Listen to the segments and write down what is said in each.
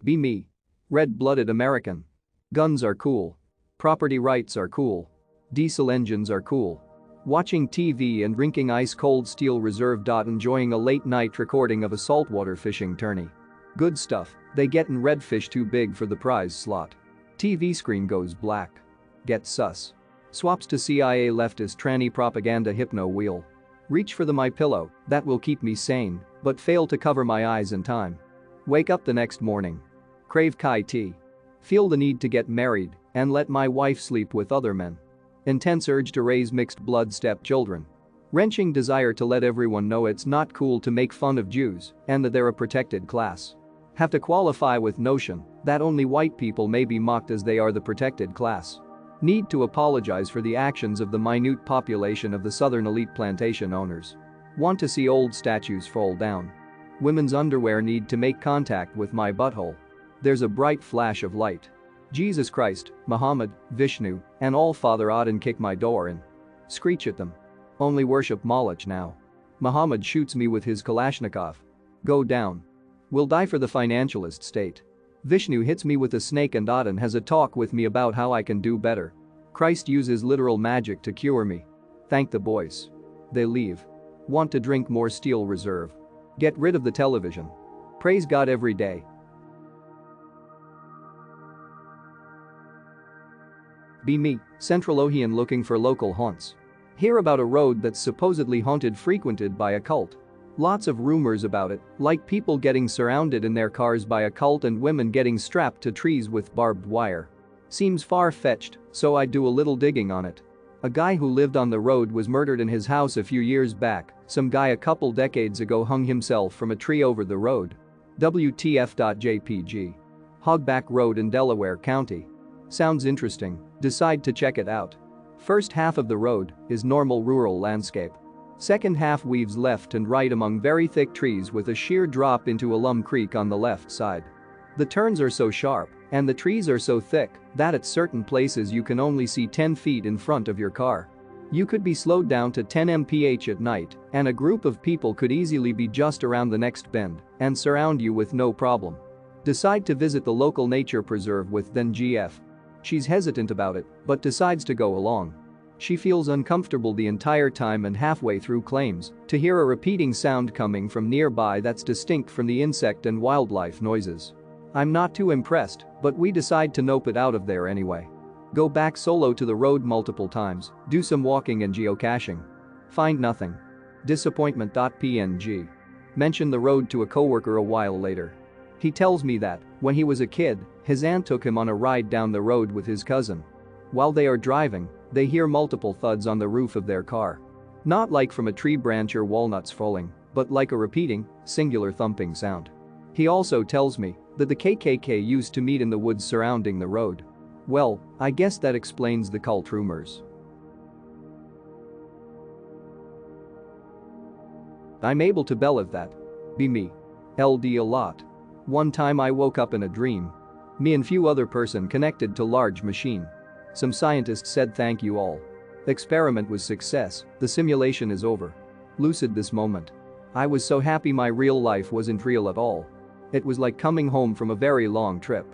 Be me. Red-blooded American. Guns are cool. Property rights are cool. Diesel engines are cool. Watching TV and drinking ice-cold Steel Reserve. Enjoying a late-night recording of a saltwater fishing tourney. Good stuff, they gettin' redfish too big for the prize slot. TV screen goes black. Get sus. Swaps to CIA leftist tranny propaganda hypno wheel. Reach for the my pillow, that will keep me sane, but fail to cover my eyes in time. Wake up the next morning. Crave Kai tea. Feel the need to get married and let my wife sleep with other men. Intense urge to raise mixed blood stepchildren. Wrenching desire to let everyone know it's not cool to make fun of Jews and that they're a protected class. Have to qualify with notion that only white people may be mocked as they are the protected class. Need to apologize for the actions of the minute population of the southern elite plantation owners. Want to see old statues fall down. Women's underwear need to make contact with my butthole. There's a bright flash of light. Jesus Christ, Muhammad, Vishnu, and all Father Odin kick my door in. Screech at them. Only worship Moloch now. Muhammad shoots me with his Kalashnikov. Go down. Will die for the financialist state. Vishnu hits me with a snake and Odin has a talk with me about how I can do better. Christ uses literal magic to cure me. Thank the boys. They leave. Want to drink more Steel Reserve. Get rid of the television. Praise God every day. Be me, Central Ohian looking for local haunts. Hear about a road that's supposedly haunted frequented by a cult. Lots of rumors about it, like people getting surrounded in their cars by a cult and women getting strapped to trees with barbed wire. Seems far-fetched, so I do a little digging on it. A guy who lived on the road was murdered in his house a few years back. Some guy a couple decades ago hung himself from a tree over the road. WTF.jpg. Hogback Road in Delaware County. Sounds interesting, decide to check it out. First half of the road is normal rural landscape. Second half weaves left and right among very thick trees with a sheer drop into Alum Creek on the left side. The turns are so sharp and the trees are so thick that at certain places you can only see 10 feet in front of your car. You could be slowed down to 10 mph at night and a group of people could easily be just around the next bend and surround you with no problem. Decide to visit the local nature preserve with then GF. She's hesitant about it but decides to go along. She feels uncomfortable the entire time and halfway through claims to hear a repeating sound coming from nearby that's distinct from the insect and wildlife noises. I'm not too impressed, but we decide to nope it out of there anyway. Go back solo to the road multiple times, do some walking and geocaching. Find nothing. Disappointment.png. Mention the road to a coworker a while later. He tells me that, when he was a kid, his aunt took him on a ride down the road with his cousin. While they are driving, they hear multiple thuds on the roof of their car. Not like from a tree branch or walnuts falling, but like a repeating, singular thumping sound. He also tells me that the KKK used to meet in the woods surrounding the road. Well, I guess that explains the cult rumors. I'm able to believe that. Be me. LD a lot. One time I woke up in a dream. Me and few other person connected to large machine. Some scientists said thank you all. Experiment was success, the simulation is over. Lucid this moment. I was so happy my real life wasn't real at all. It was like coming home from a very long trip.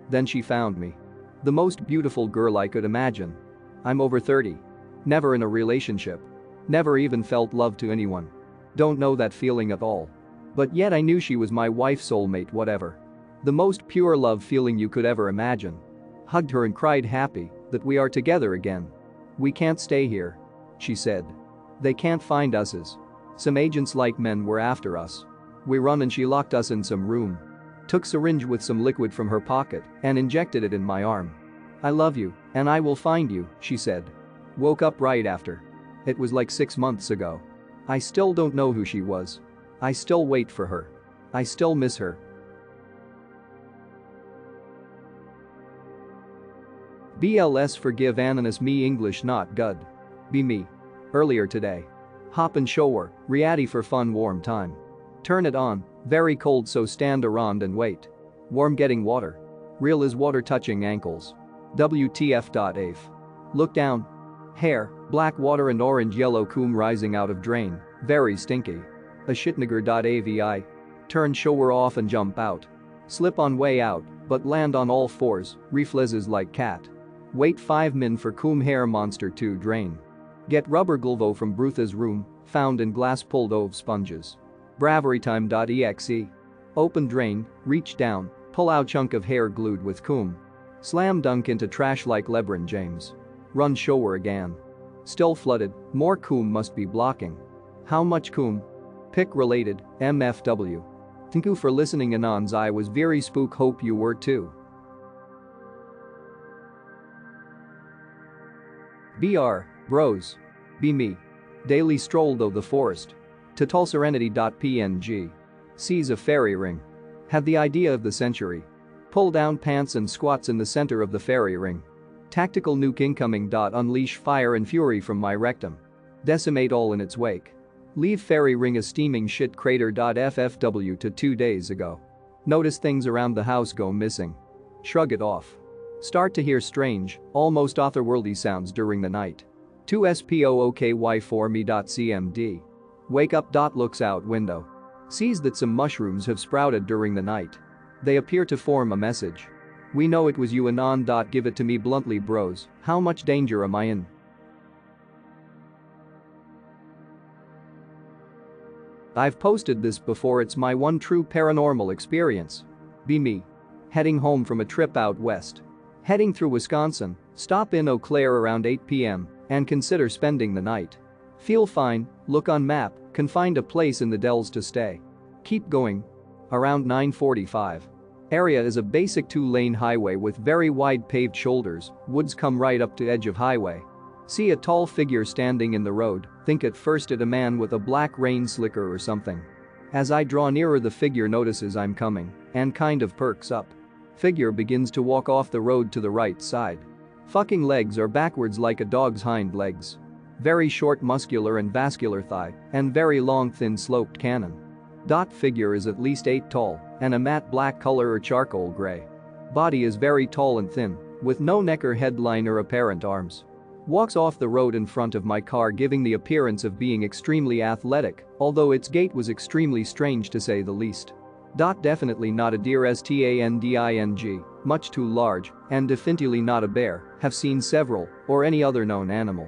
Then she found me. The most beautiful girl I could imagine. I'm over 30. Never in a relationship. Never even felt love to anyone. Don't know that feeling at all. But yet I knew she was my wife, soulmate, whatever. The most pure love feeling you could ever imagine. Hugged her and cried happy that we are together again. We can't stay here. She said. They can't find us. Some agents like men were after us. We run and she locked us in some room. Took syringe with some liquid from her pocket and injected it in my arm. I love you and I will find you, she said. Woke up right after. It was like 6 months ago. I still don't know who she was. I still wait for her. I still miss her. BLS forgive Ananas me English not good. Be me. Earlier today. Hop and shower, reality for fun warm time. Turn it on, very cold so stand around and wait. Warm getting water. Real is water touching ankles. WTF.AF. Look down. Hair, black water and orange yellow coom rising out of drain, very stinky. A shitnigger.avi. Turn shower off and jump out. Slip on way out, but land on all fours, reflexes like cat. Wait 5 min for coom hair monster to drain. Get rubber glove from Brutha's room, found in glass pulled ove sponges. Braverytime.exe. Open drain, reach down, pull out chunk of hair glued with coom. Slam dunk into trash like LeBron James. Run shower again. Still flooded, more coom must be blocking. How much coom? Pick related, MFW. Thank you for listening Anons, I was very spook, hope you were too. BR, bros. Be me. Daily stroll though the forest. Totalserenity.png. Sees a fairy ring. Had the idea of the century. Pull down pants and squats in the center of the fairy ring. Tactical nuke incoming. Unleash fire and fury from my rectum. Decimate all in its wake. Leave fairy ring a steaming shit crater. FFW to 2 days ago. Notice things around the house go missing. Shrug it off. Start to hear strange, almost otherworldly sounds during the night. 2SPOOKY for me.cmd. Wake up. Looks out window. Sees that some mushrooms have sprouted during the night. They appear to form a message. We know it was you Anon. Give it to me bluntly bros, how much danger am I in? I've posted this before, it's my one true paranormal experience. Be me. Heading home from a trip out west. Heading through Wisconsin, stop in Eau Claire around 8 p.m. and consider spending the night. Feel fine, look on map, can find a place in the Dells to stay. Keep going. Around 9:45. Area is a basic 2-lane highway with very wide paved shoulders, woods come right up to edge of highway. See a tall figure standing in the road, think at first it a man with a black rain slicker or something. As I draw nearer the figure notices I'm coming and kind of perks up. Figure begins to walk off the road to the right side. Fucking legs are backwards like a dog's hind legs. Very short muscular and vascular thigh and very long thin sloped cannon. Figure is at least 8 tall and a matte black color or charcoal gray. Body is very tall and thin with no neck or headline or apparent arms. Walks off the road in front of my car giving the appearance of being extremely athletic, although its gait was extremely strange to say the least. Definitely not a deer standing, much too large, and definitely not a bear, have seen several, or any other known animal.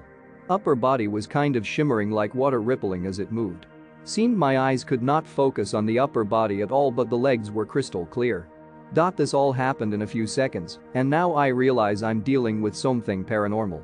Upper body was kind of shimmering like water rippling as it moved. Seemed my eyes could not focus on the upper body at all but the legs were crystal clear. This all happened in a few seconds, and now I realize I'm dealing with something paranormal.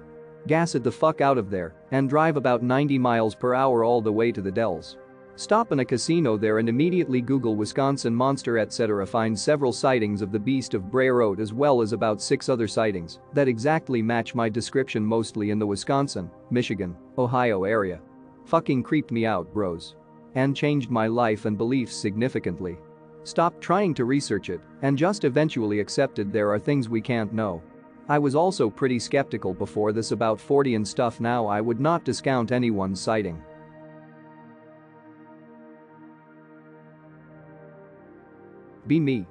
Gas it the fuck out of there and drive about 90 miles per hour all the way to the Dells. Stop in a casino there and immediately Google Wisconsin monster etc. Find several sightings of the beast of Bray Road as well as about 6 other sightings that exactly match my description, mostly in the Wisconsin, Michigan, Ohio area. Fucking creeped me out bros. And changed my life and beliefs significantly. Stopped trying to research it and just eventually accepted there are things we can't know. I was also pretty skeptical before this about 40 and stuff. Now I would not discount anyone's sighting. Be me.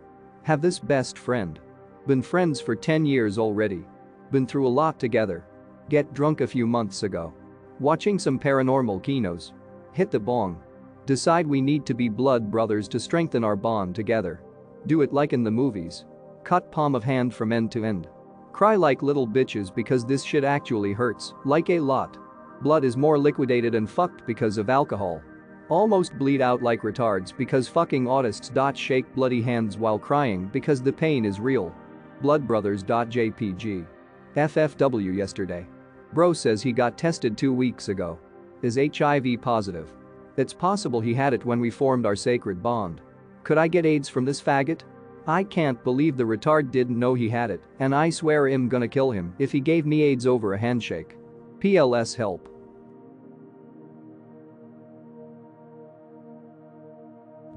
Have this best friend. Been friends for 10 years already. Been through a lot together. Get drunk a few months ago. Watching some paranormal kinos. Hit the bong. Decide we need to be blood brothers to strengthen our bond together. Do it like in the movies. Cut palm of hand from end to end. Cry like little bitches because this shit actually hurts, like a lot. Blood is more liquidated and fucked because of alcohol. Almost bleed out like retards because fucking autists. Shake bloody hands while crying because the pain is real. Bloodbrothers.jpg. FFW yesterday. Bro says he got tested 2 weeks ago. Is HIV positive. It's possible he had it when we formed our sacred bond. Could I get AIDS from this faggot? I can't believe the retard didn't know he had it, and I swear I'm gonna kill him if he gave me AIDS over a handshake. PLS help.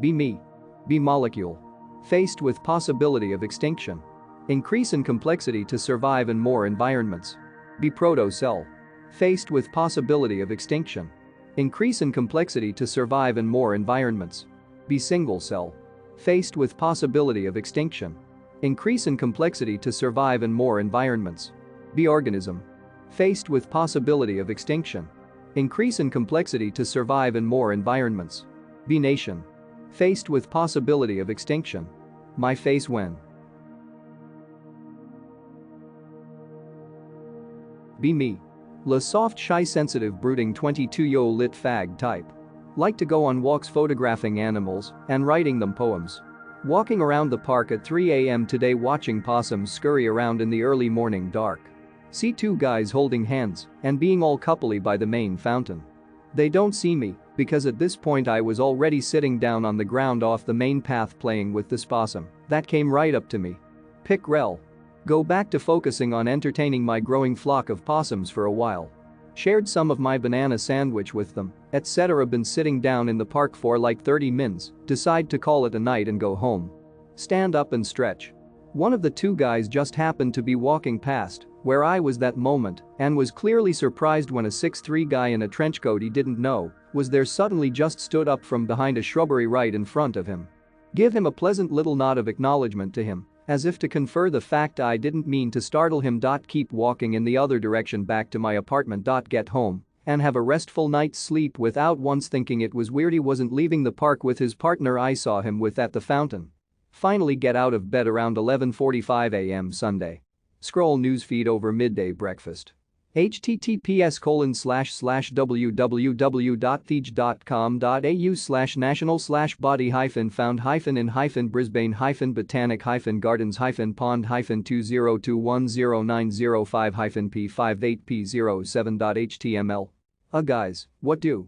Be me. Be molecule. Faced with possibility of extinction. Increase in complexity to survive in more environments. Be proto-cell. Faced with possibility of extinction. Increase in complexity to survive in more environments. Be single cell. Faced with possibility of extinction. Increase in complexity to survive in more environments. Be organism. Faced with possibility of extinction. Increase in complexity to survive in more environments. Be nation. Faced with possibility of extinction. My face when. Be me. Le soft shy sensitive brooding 22-yo lit fag type. Like to go on walks photographing animals and writing them poems. Walking around the park at 3 a.m. today watching possums scurry around in the early morning dark. See two guys holding hands and being all coupley by the main fountain. They don't see me because at this point I was already sitting down on the ground off the main path playing with this possum that came right up to me. Pick rel. Go back to focusing on entertaining my growing flock of possums for a while. Shared some of my banana sandwich with them, etc. Been sitting down in the park for like 30 mins, decide to call it a night and go home. Stand up and stretch. One of the two guys just happened to be walking past where I was that moment and was clearly surprised when a 6'3" guy in a trenchcoat he didn't know was there suddenly just stood up from behind a shrubbery right in front of him. Give him a pleasant little nod of acknowledgement to him, as if to confer the fact I didn't mean to startle him. Keep walking in the other direction back to my apartment. Get home and have a restful night's sleep without once thinking it was weird he wasn't leaving the park with his partner I saw him with at the fountain. Finally get out of bed around 11:45 a.m. Sunday. Scroll newsfeed over midday breakfast. https://www.thege.com.au/national/body-find-brisbane-botanic-garden-pond-20210905p58p07.html. Guys, what do?